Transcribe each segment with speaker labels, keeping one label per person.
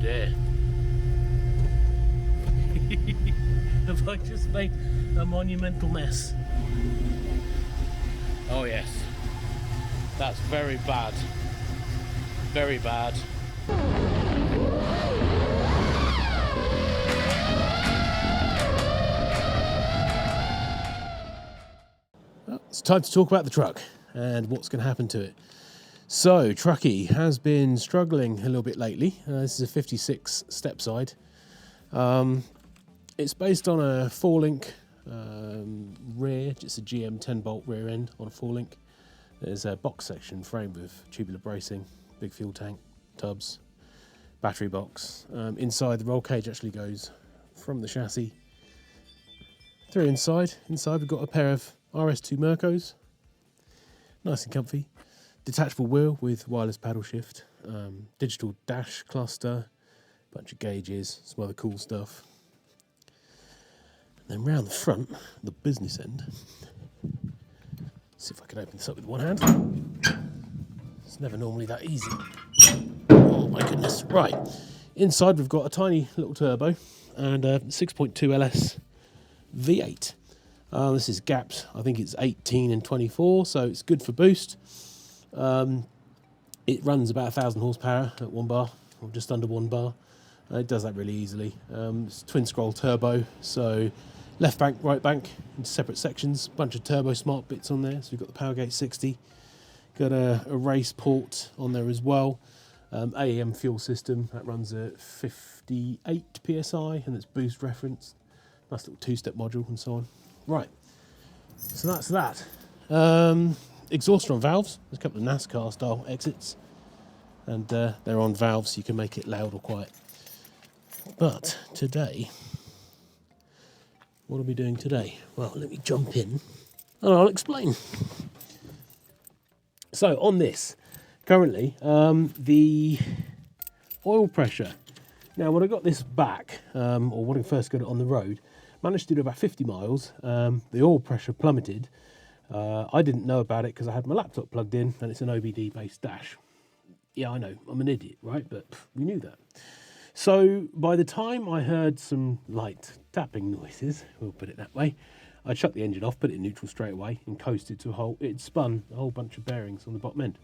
Speaker 1: dear. Have I just made a monumental mess? Oh yes. That's very bad. Very bad. Well, it's time to talk about the truck and what's going to happen to it. So, Truckee has been struggling a little bit lately. This is a 56 step side. It's based on a 4-link rear, just a GM 10-bolt rear end on a 4-link. There's a box section framed with tubular bracing, big fuel tank, tubs, battery box. Inside, the roll cage actually goes from the chassis through inside. Inside, we've got a pair of RS2 Mercos, nice and comfy. Detachable wheel with wireless paddle shift, digital dash cluster, bunch of gauges, some other cool stuff. And then round the front, the business end. See if I can open this up with one hand. It's never normally that easy. Oh my goodness. Right. Inside we've got a tiny little turbo and a 6.2 LS V8. This is gapped, I think it's 18 and 24, so it's good for boost. It runs about 1,000 horsepower at 1 bar, or just under 1 bar. It does that really easily. It's twin scroll turbo, so left bank, right bank into separate sections. Bunch of turbosmart bits on there. So we've got the Powergate 60. Got a race port on there as well. AEM fuel system that runs at 58 psi, and it's boost referenced. Nice little 2-step module and so on. Right. So that's that. Exhaust on valves. There's a couple of NASCAR style exits, and they're on valves so you can make it loud or quiet. But today, what are we doing today? Well, let me jump in and I'll explain. So on this, currently, the oil pressure. Now when I got this back, or when I first got it on the road, managed to do about 50 miles. The oil pressure plummeted. I didn't know about it because I had my laptop plugged in and it's an OBD based dash. Yeah, I know, I'm an idiot, right? But we knew that. So by the time I heard some light tapping noises, we'll put it that way, I shut the engine off, put it in neutral straight away and coasted to it spun a whole bunch of bearings on the bottom end.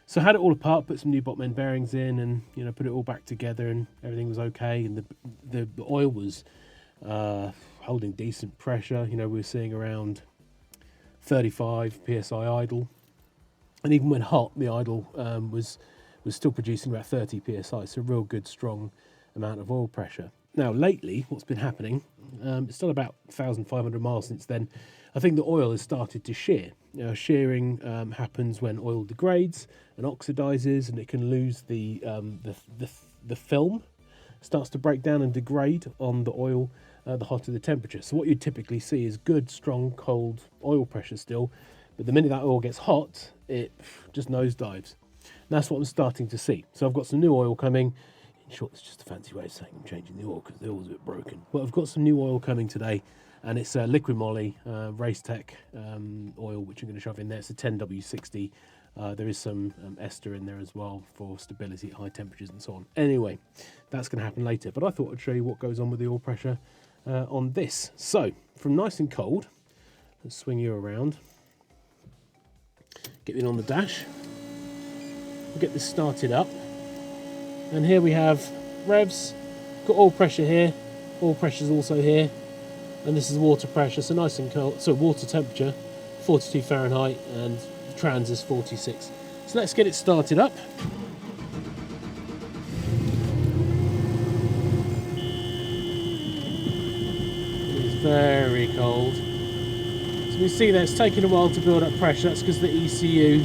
Speaker 1: So I had it all apart, put some new bottom end bearings in and, put it all back together and everything was okay. And the oil was holding decent pressure. We were seeing around 35 psi idle, and even when hot, the idle was still producing about 30 psi, so a real good strong amount of oil pressure. Now lately, what's been happening, it's done about 1,500 miles since then. I think the oil has started to shear. Shearing happens when oil degrades and oxidizes, and it can lose the film, starts to break down and degrade on the oil the hotter the temperature. So what you typically see is good, strong, cold oil pressure still, but the minute that oil gets hot, it just nosedives. And that's what I'm starting to see. So I've got some new oil coming. In short, it's just a fancy way of saying I'm changing the oil because the oil's a bit broken. But I've got some new oil coming today, and it's a liquid moly Racetech oil, which I'm going to shove in there. It's a 10W60. There is some ester in there as well for stability at high temperatures and so on. Anyway, that's going to happen later. But I thought I'd show you what goes on with the oil pressure on this. So, from nice and cold, let's swing you around. Get in on the dash. We'll get this started up. And here we have revs. Got oil pressure here. Oil pressure is also here. And this is water pressure, so nice and cold. So water temperature, 42 Fahrenheit, and trans is 46. So let's get it started up. It's very cold. So you see there, it's taking a while to build up pressure. That's because the ECU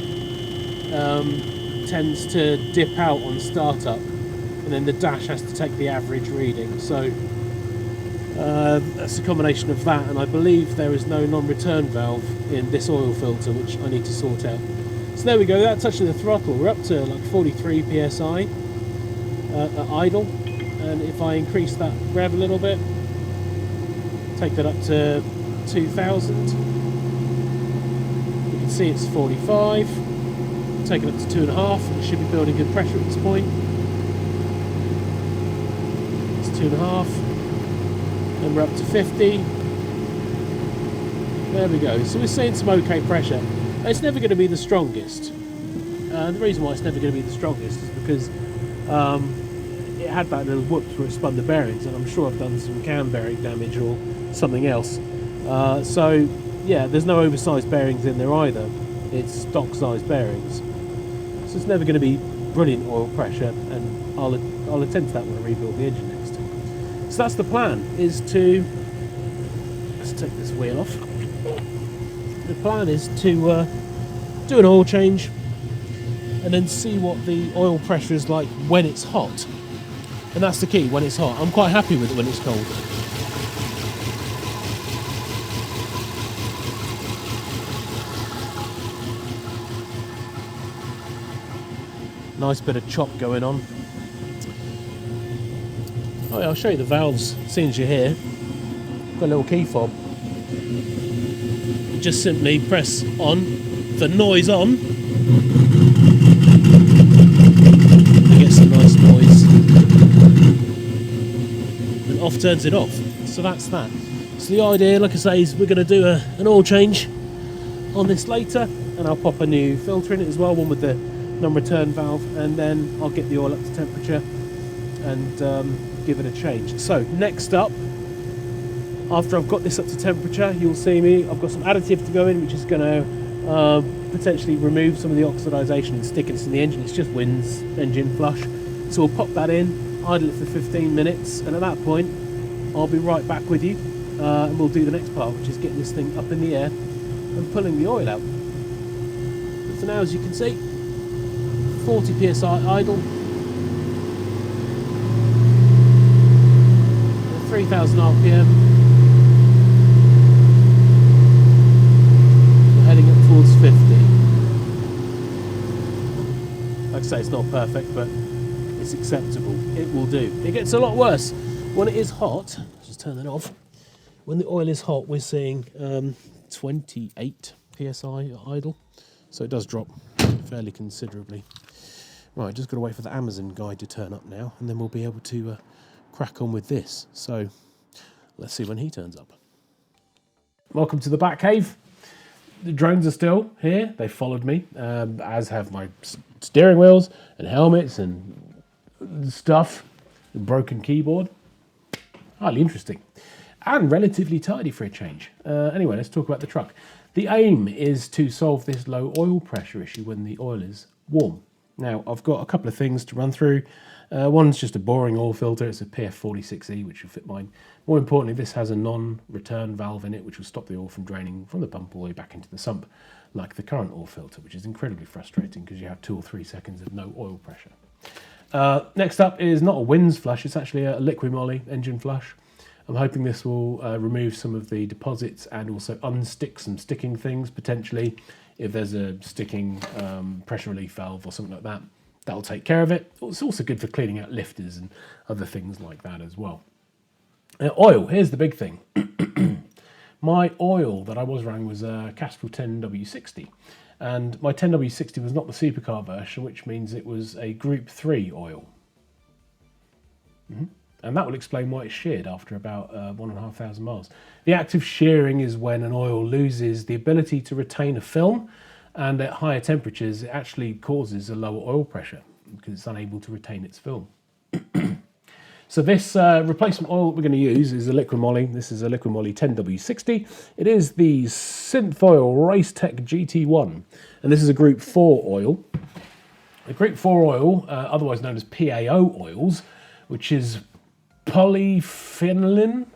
Speaker 1: tends to dip out on startup, and then the dash has to take the average reading. So that's a combination of that, and I believe there is no non-return valve in this oil filter, which I need to sort out. So there we go, without touching the throttle, we're up to like 43 psi at idle, and if I increase that rev a little bit, take that up to 2000, you can see it's 45, take it up to 2.5, it should be building good pressure at this point. 42.5. Then we're up to 50. There we go. So we're seeing some okay pressure. It's never going to be the strongest. The reason why it's never going to be the strongest is because it had that little whoops where it spun the bearings, and I'm sure I've done some cam bearing damage or something else. So yeah, there's no oversized bearings in there either. It's stock size bearings. So it's never going to be brilliant oil pressure, and I'll attend to that when I rebuild the engine next. So that's the plan, is to, let's take this wheel off. The plan is to do an oil change and then see what the oil pressure is like when it's hot. And that's the key, when it's hot. I'm quite happy with it when it's cold. Nice bit of chop going on. Oh yeah, I'll show you the valves as soon as you're here. Got a little key fob. You just simply press on for noise on. You get some nice noise. And off turns it off. So that's that. So the idea, like I say, is we're going to do an oil change on this later, and I'll pop a new filter in it as well, one with the non-return valve, and then I'll get the oil up to temperature and give it a change. So next up, after I've got this up to temperature, you'll see me, I've got some additive to go in, which is going to potentially remove some of the oxidisation and stickiness in the engine. It's just Win's engine flush. So we'll pop that in, idle it for 15 minutes, and at that point I'll be right back with you, and we'll do the next part, which is getting this thing up in the air and pulling the oil out. But for now, as you can see, 40 psi idle, 3000 RPM, we're heading up towards 50. Like I say, it's not perfect, but it's acceptable. It will do. It gets a lot worse when it is hot. Let's just turn that off. When the oil is hot, we're seeing 28 psi idle, so it does drop fairly considerably. Right, just got to wait for the Amazon guy to turn up now, and then we'll be able to crack on with this. So let's see when he turns up. Welcome to the Batcave. The drones are still here. They followed me, as have my steering wheels and helmets and stuff. The broken keyboard. Highly interesting. And relatively tidy for a change. Anyway, let's talk about the truck. The aim is to solve this low oil pressure issue when the oil is warm. Now, I've got a couple of things to run through. One's just a boring oil filter. It's a PF46E, which will fit mine. More importantly, this has a non-return valve in it, which will stop the oil from draining from the pump all the way back into the sump, like the current oil filter, which is incredibly frustrating because you have 2 or 3 seconds of no oil pressure. Next up is not a Win's flush, it's actually a liquid moly engine flush. I'm hoping this will remove some of the deposits and also unstick some sticking things, potentially. If there's a sticking pressure relief valve or something like that, that'll take care of it. It's also good for cleaning out lifters and other things like that as well. Oil, here's the big thing. My oil that I was running was a Castrol 10W60, and my 10W60 was not the supercar version, which means it was a Group 3 oil. And that will explain why it's sheared after about 1,500 miles. The active shearing is when an oil loses the ability to retain a film, and at higher temperatures it actually causes a lower oil pressure because it's unable to retain its film. So this replacement oil that we're going to use is a liquid moly. This is a liquid moly 10W60. It is the Synth-Oil Racetech GT1, and this is a Group 4 oil. A Group 4 oil, otherwise known as PAO oils, which is polyphenylene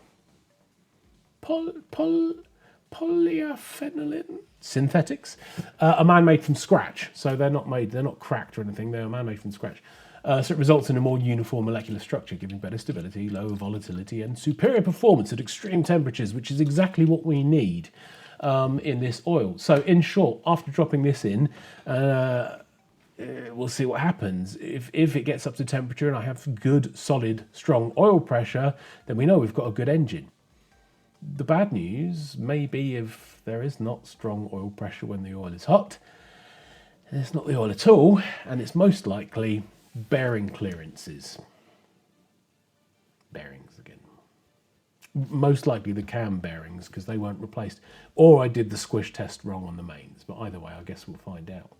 Speaker 1: synthetics, are man-made from scratch. So they're not cracked or anything, they're man-made from scratch. So it results in a more uniform molecular structure, giving better stability, lower volatility, and superior performance at extreme temperatures, which is exactly what we need in this oil. So in short, after dropping this in, we'll see what happens. If it gets up to temperature and I have good, solid, strong oil pressure, then we know we've got a good engine. The bad news may be if there is not strong oil pressure when the oil is hot, it's not the oil at all, and it's most likely bearing clearances. bearings again. Most likely the cam bearings, because they weren't replaced. Or I did the squish test wrong on the mains. But either way, I guess we'll find out.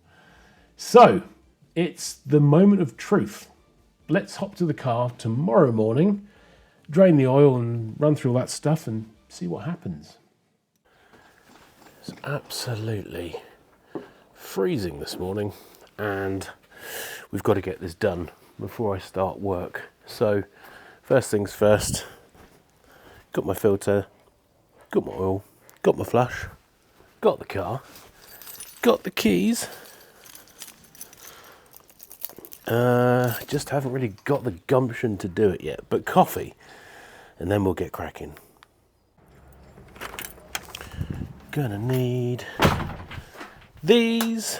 Speaker 1: So, it's the moment of truth. Let's hop to the car tomorrow morning, drain the oil and run through all that stuff and see what happens. It's absolutely freezing this morning, and we've got to get this done before I start work. So, first things first, got my filter, got my oil, got my flush, got the car, got the keys. Just haven't really got the gumption to do it yet, but coffee, and then we'll get cracking. Gonna need these.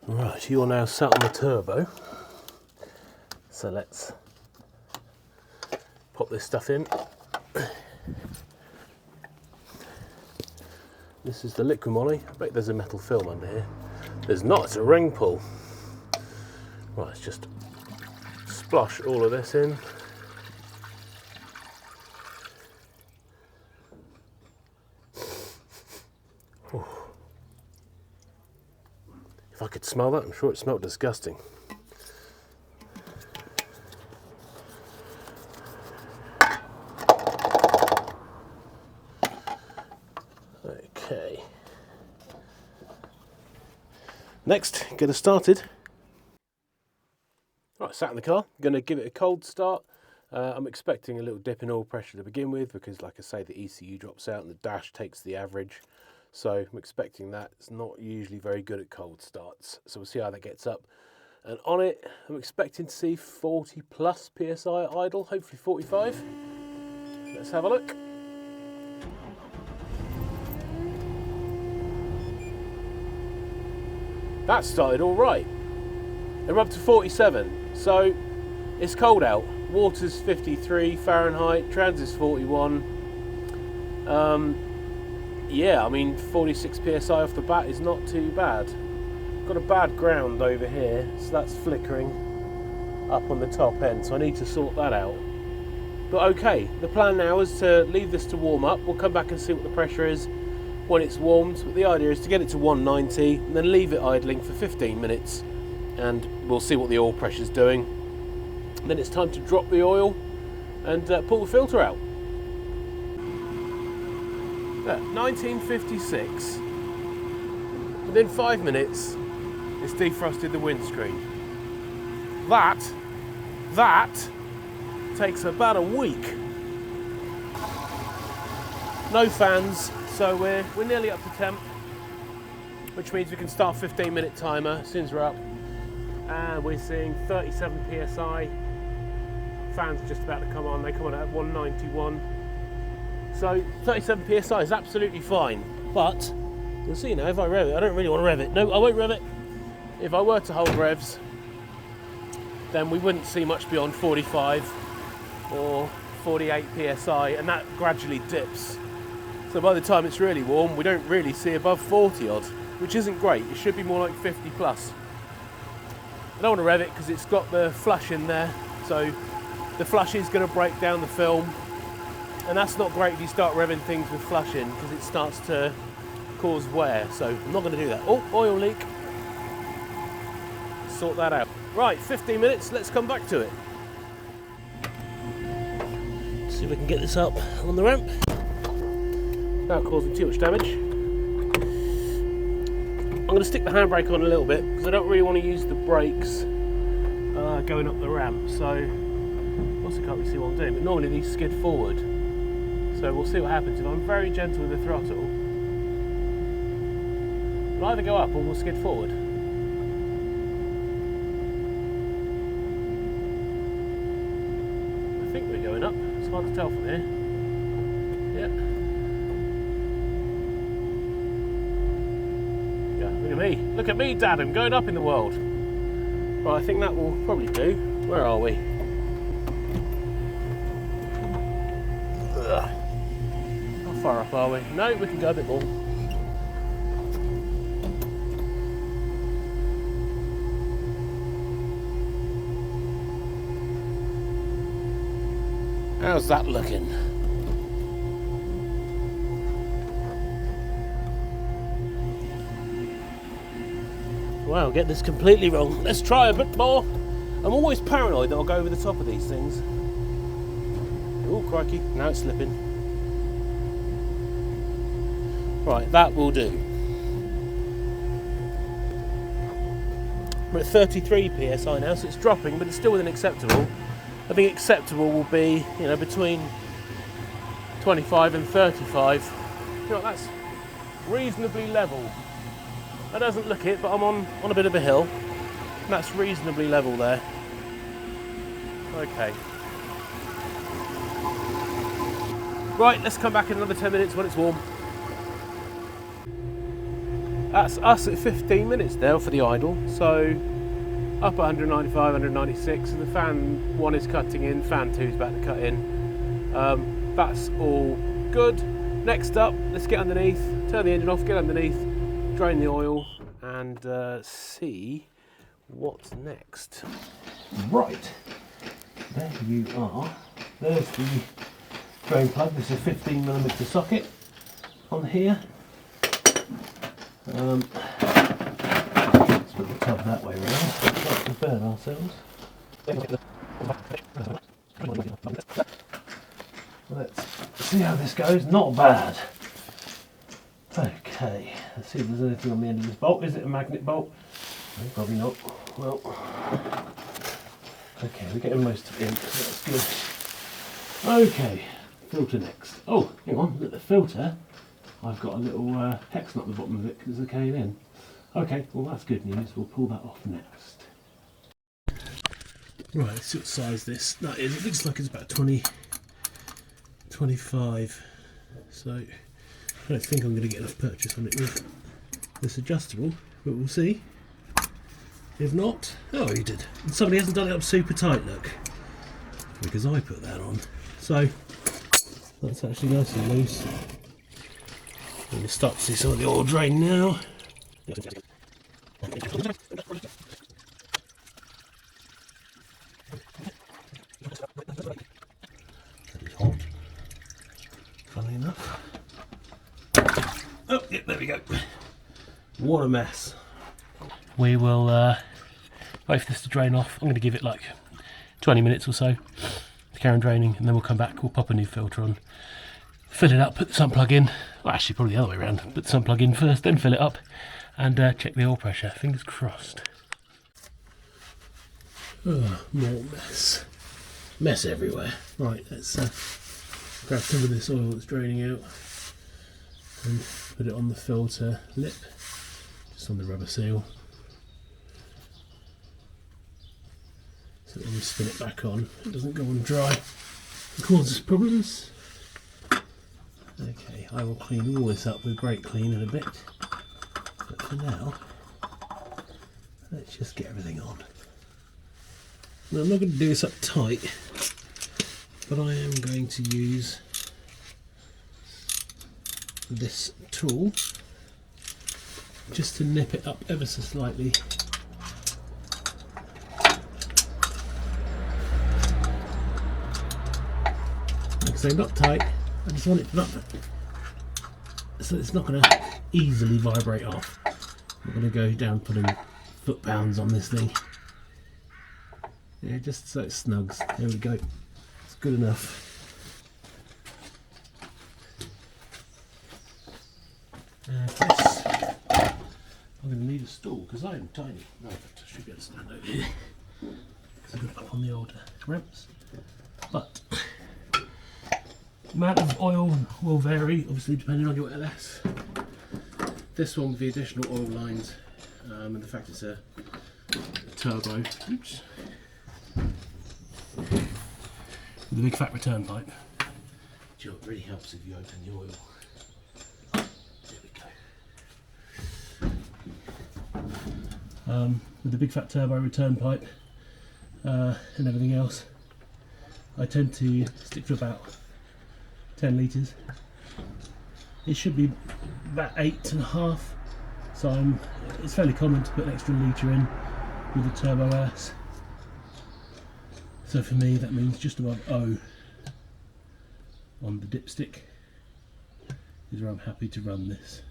Speaker 1: Right, you're now sat on the turbo. So let's pop this stuff in. This is the liquid moly. I bet there's a metal film under here. There's not, it's a ring pull. Right, let's just splosh all of this in. Ooh. If I could smell that, I'm sure it smelled disgusting. Okay. Next, get us started. Right, sat in the car, going to give it a cold start. I'm expecting a little dip in oil pressure to begin with because, like I say, the ECU drops out and the dash takes the average. So I'm expecting that. It's not usually very good at cold starts. So we'll see how that gets up. And on it, I'm expecting to see 40 plus PSI at idle, hopefully 45. Let's have a look. That started all right. They're up to 47, so it's cold out. Water's 53 Fahrenheit, trans is 41. Yeah, I mean 46 PSI off the bat is not too bad. Got a bad ground over here, so that's flickering up on the top end, so I need to sort that out. But okay, the plan now is to leave this to warm up. We'll come back and see what the pressure is when it's warmed, but the idea is to get it to 190 and then leave it idling for 15 minutes and we'll see what the oil pressure is doing. And then it's time to drop the oil and pull the filter out. 1956, within 5 minutes it's defrosted the windscreen. That takes about a week. No fans. So we're nearly up to temp, which means we can start 15-minute timer as soon as we're up. And we're seeing 37 PSI. Fans are just about to come on. They come on at 191. So 37 PSI is absolutely fine. But you'll see now if I rev it. I don't really want to rev it. No, I won't rev it. If I were to hold revs, then we wouldn't see much beyond 45 or 48 PSI, and that gradually dips. So by the time it's really warm, we don't really see above 40 odd, which isn't great. It should be more like 50 plus. I don't want to rev it because it's got the flush in there, so the flush is going to break down the film, and that's not great if you start revving things with flush in because it starts to cause wear. So I'm not going to do that. Oh, oil leak. Sort that out. Right, 15 minutes. Let's come back to it. See if we can get this up on the ramp without causing too much damage. I'm going to stick the handbrake on a little bit because I don't really want to use the brakes going up the ramp. So also can't really see what I'm doing, but normally these skid forward. So we'll see what happens if I'm very gentle with the throttle. It'll either go up or we'll skid forward. I think we're going up. It's hard to tell from here. Yeah. Look at me, Dad, I'm going up in the world. Right, I think that will probably do. Where are we? far up are we? No, we can go a bit more. How's that looking? Wow, get this completely wrong. Let's try a bit more. I'm always paranoid that I'll go over the top of these things. Oh, crikey, now it's slipping. Right, that will do. We're at 33 psi now, so it's dropping, but it's still within acceptable. I think acceptable will be, you know, between 25 and 35. You know, that's reasonably level. That doesn't look it, but I'm on a bit of a hill. And that's reasonably level there. Okay. Right, let's come back in another 10 minutes when it's warm. That's us at 15 minutes now for the idle. So up at 195, 196, and the fan 1 is cutting in, fan 2 is about to cut in. That's all good. Next up, let's get underneath, turn the engine off, get underneath, drain the oil, and see what's next. Right, there you are. There's the drain plug. This is a 15mm socket on here. Let's put the tub that way around. Not to burn ourselves. Let's see how this goes. Not bad. Okay, let's see if there's anything on the end of this bolt. Is it a magnet bolt? No, probably not. Well, okay, we're getting most of it in. That's good. Okay, filter next. Oh, hang on, look at the filter. I've got a little hex nut at the bottom of it because it's a K&N. Okay, well that's good news. We'll pull that off next. Right, let's see what size this nut is. It looks like it's about 25. So I don't think I'm going to get enough purchase on it with this adjustable, but we'll see. If not, oh, you did. And somebody hasn't done it up super tight, look, because I put that on. So that's actually nice and loose. I'm going to start to see some of the oil drain now. That is hot, funnily enough. Oh, yeah, there we go. What a mess. We will wait for this to drain off. I'm going to give it like 20 minutes or so to carry on draining, and then we'll come back, we'll pop a new filter on, fill it up, put the sump plug in. Well, actually probably the other way around. Put the sump plug in first, then fill it up, and check the oil pressure. Fingers crossed. Oh, more mess. Mess everywhere. Right, let's grab some of this oil that's draining out and put it on the filter lip, just on the rubber seal. So when we spin it back on, it doesn't go on dry and causes problems. Okay, I will clean all this up with brake clean in a bit, but for now, let's just get everything on. Now, I'm not going to do this up tight, but I am going to use this tool just to nip it up ever so slightly. Like I say, not tight. I just want it not so it's not going to easily vibrate off. I'm going to go down putting foot-pounds on this thing. Yeah, just so it snugs. There we go. It's good enough. This, I'm going to need a stool because I am tiny. No, I should be able to stand over here because I've got it up on the old ramps. But the amount of oil will vary, obviously, depending on your LS. This one with the additional oil lines and the fact it's a turbo. Oops. With the big fat return pipe. Do you know, it really helps if you open the oil. With the big fat turbo return pipe and everything else, I tend to stick to about 10 litres it should be about 8.5. So it's fairly common to put an extra litre in with a Turbo S. So for me that means just above O on the dipstick is where I'm happy to run this.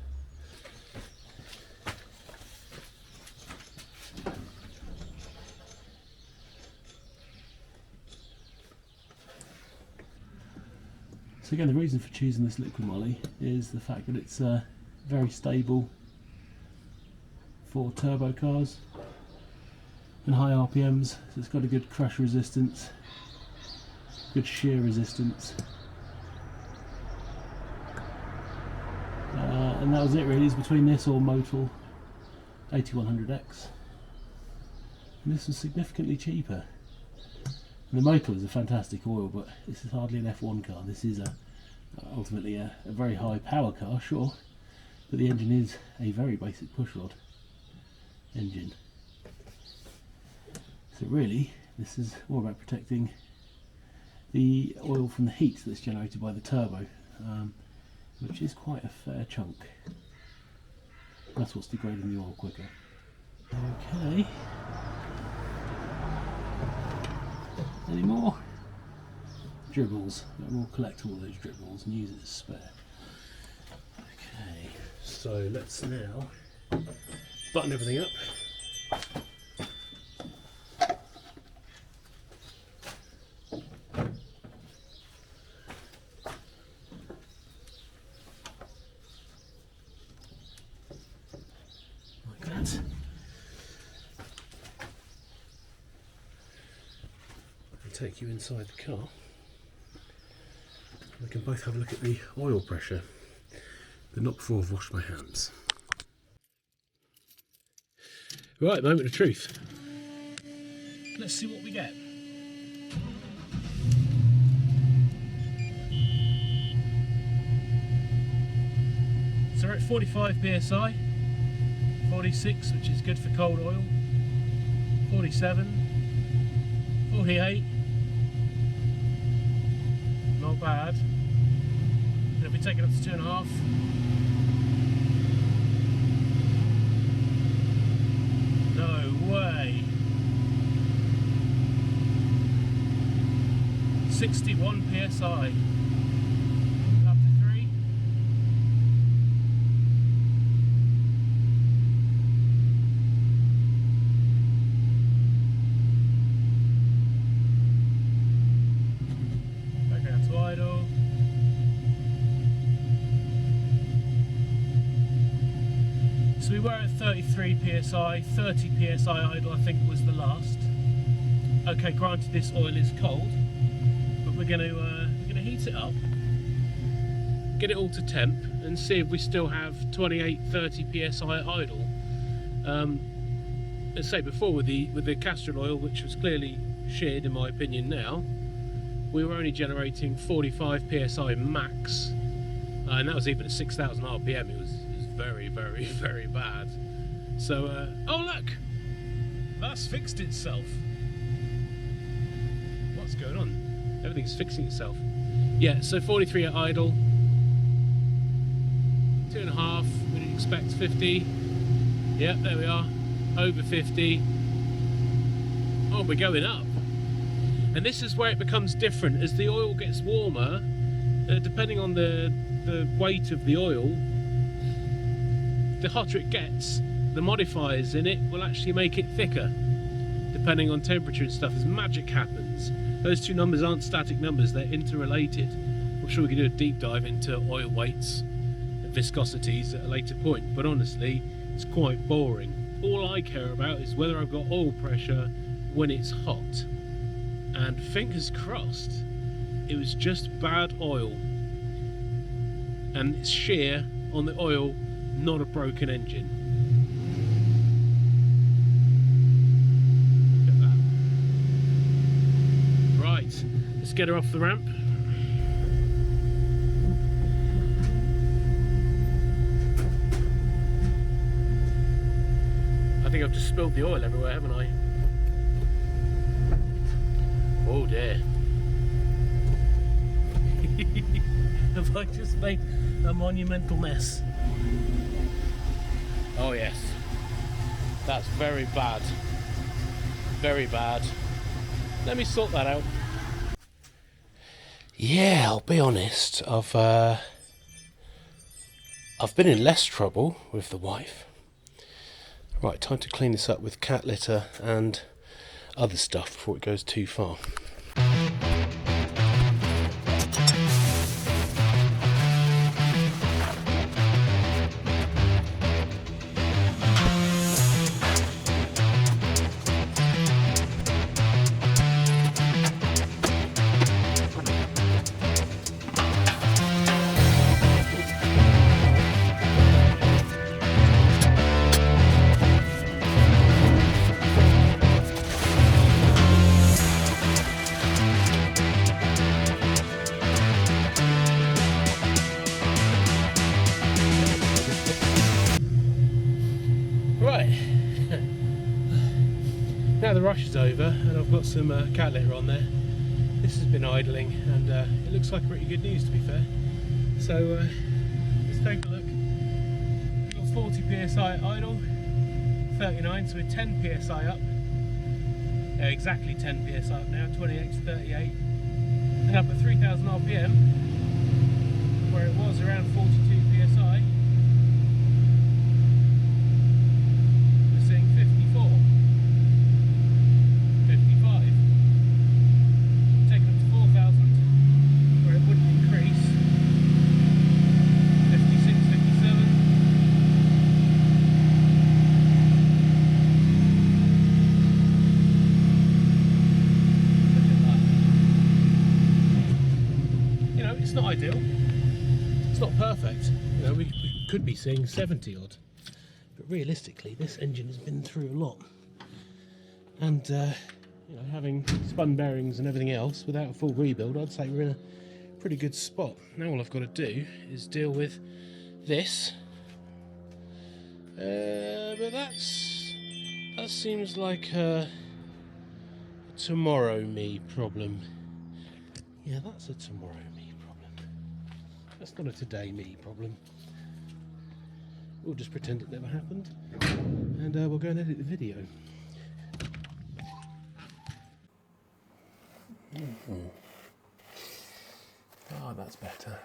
Speaker 1: So again, the reason for choosing this liquid moly is the fact that it's very stable for turbo cars and high RPMs, so it's got a good crash resistance, good shear resistance, and that was it really. It's between this or Motul 8100X, and this was significantly cheaper. And the Motul is a fantastic oil, but this is hardly an F1 car. This is ultimately a very high power car, sure, but the engine is a very basic pushrod engine. So really, this is all about protecting the oil from the heat that's generated by the turbo, which is quite a fair chunk. That's what's degrading the oil quicker. Okay. Any more? Dribbles. We'll collect all those dribbles and use it as spare. Okay, so let's now button everything up. Like that. Take you inside the car. We can both have a look at the oil pressure, but not before I've washed my hands. Right, moment of truth. Let's see what we get. So we're at 45 psi, 46, which is good for cold oil, 47, 48. Not bad. And if we take it up to 2.5, no way. 61 psi. Up to 3. Idle. So we were at 33 psi, 30 psi idle I think was the last. Okay, granted this oil is cold, but we're going to heat it up, get it all to temp, and see if we still have 28-30 psi idle. Let's say before with the castor oil, which was clearly sheared in my opinion now, we were only generating 45 psi max, and that was even at 6,000 RPM. It was very, very, very bad. So, oh look, that's fixed itself. What's going on? Everything's fixing itself. Yeah, so 43 at idle, 2.5. We'd expect 50. Yep, there we are, over 50. Oh, we're going up. And this is where it becomes different. As the oil gets warmer, depending on the weight of the oil, the hotter it gets, the modifiers in it will actually make it thicker, depending on temperature and stuff, as magic happens. Those two numbers aren't static numbers, they're interrelated. I'm sure we can do a deep dive into oil weights and viscosities at a later point, but honestly, it's quite boring. All I care about is whether I've got oil pressure when it's hot. And fingers crossed, it was just bad oil and it's shear on the oil, not a broken engine. Look at that. Right, let's get her off the ramp. I think I've just spilled the oil everywhere, haven't I? Oh dear. Have I just made a monumental mess? Oh yes, that's very bad. Very bad. Let me sort that out. Yeah, I'll be honest. I've been in less trouble with the wife. Right, time to clean this up with cat litter and other stuff before it goes too far. Right, now the rush is over and I've got some cat litter on there. This has been idling and it looks like pretty good news, to be fair. So let's take a look. We've got 40 psi at idle, 39, so we're 10 psi up. Exactly 10 psi up now, 28 to 38. And up at 3000 RPM, where it was around 42 psi. It's not ideal, it's not perfect, you know, we could be seeing 70 odd, but realistically this engine has been through a lot, and you know, having spun bearings and everything else without a full rebuild, I'd say we're in a pretty good spot. Now all I've got to do is deal with this, but that seems like a tomorrow me problem. Yeah, that's a tomorrow me problem. That's not a today me problem. We'll just pretend it never happened, and we'll go and edit the video. Oh, that's better.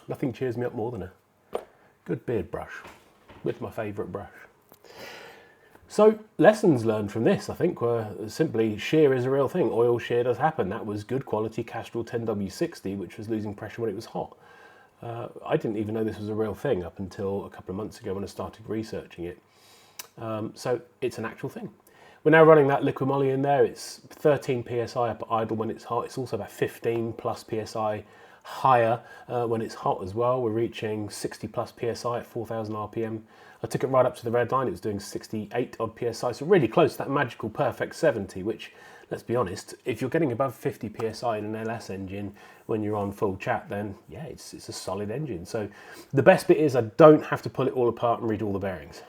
Speaker 1: Nothing cheers me up more than a good beard brush with my favourite brush. So, lessons learned from this, I think, were simply shear is a real thing. Oil shear does happen. That was good quality Castrol 10W60, which was losing pressure when it was hot. I didn't even know this was a real thing up until a couple of months ago when I started researching it. So, it's an actual thing. We're now running that liquid moly in there. It's 13 psi up at idle when it's hot. It's also about 15 plus psi higher when it's hot as well. We're reaching 60 plus psi at 4000 RPM. I took it right up to the red line. It was doing 68 odd psi, so really close to that magical perfect 70, which, let's be honest, if you're getting above 50 psi in an LS engine when you're on full chat, then yeah, it's a solid engine. So the best bit is I don't have to pull it all apart and redo all the bearings.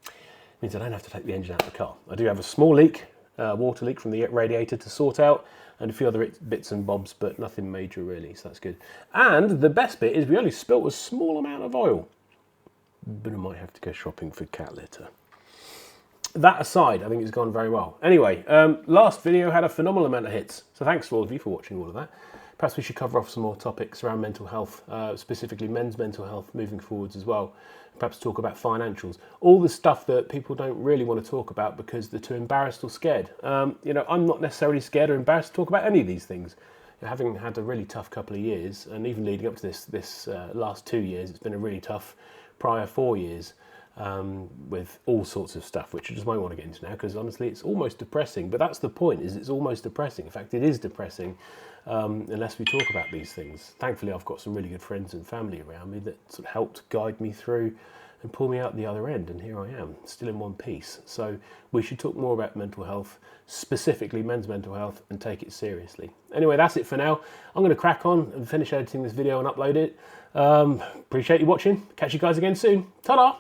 Speaker 1: It means I don't have to take the engine out of the car. I do have a small leak, water leak from the radiator to sort out, and a few other bits and bobs, but nothing major really, so that's good. And the best bit is we only spilt a small amount of oil, but I might have to go shopping for cat litter. That aside, I think it's gone very well. Anyway, last video had a phenomenal amount of hits, so thanks to all of you for watching all of that. Perhaps we should cover off some more topics around mental health, specifically men's mental health moving forwards as well. Perhaps talk about financials, all the stuff that people don't really want to talk about because they're too embarrassed or scared. You know, I'm not necessarily scared or embarrassed to talk about any of these things. Having had a really tough couple of years, and even leading up to this last 2 years, it's been a really tough prior 4 years with all sorts of stuff, which I just won't want to get into now because honestly it's almost depressing. But that's the point, is it's almost depressing. In fact, it is depressing unless we talk about these things. Thankfully, I've got some really good friends and family around me that sort of helped guide me through and pull me out the other end, and here I am, still in one piece. So we should talk more about mental health, specifically men's mental health, and take it seriously. Anyway, that's it for now. I'm going to crack on and finish editing this video and upload it. Appreciate you watching. Catch you guys again soon. Ta-da!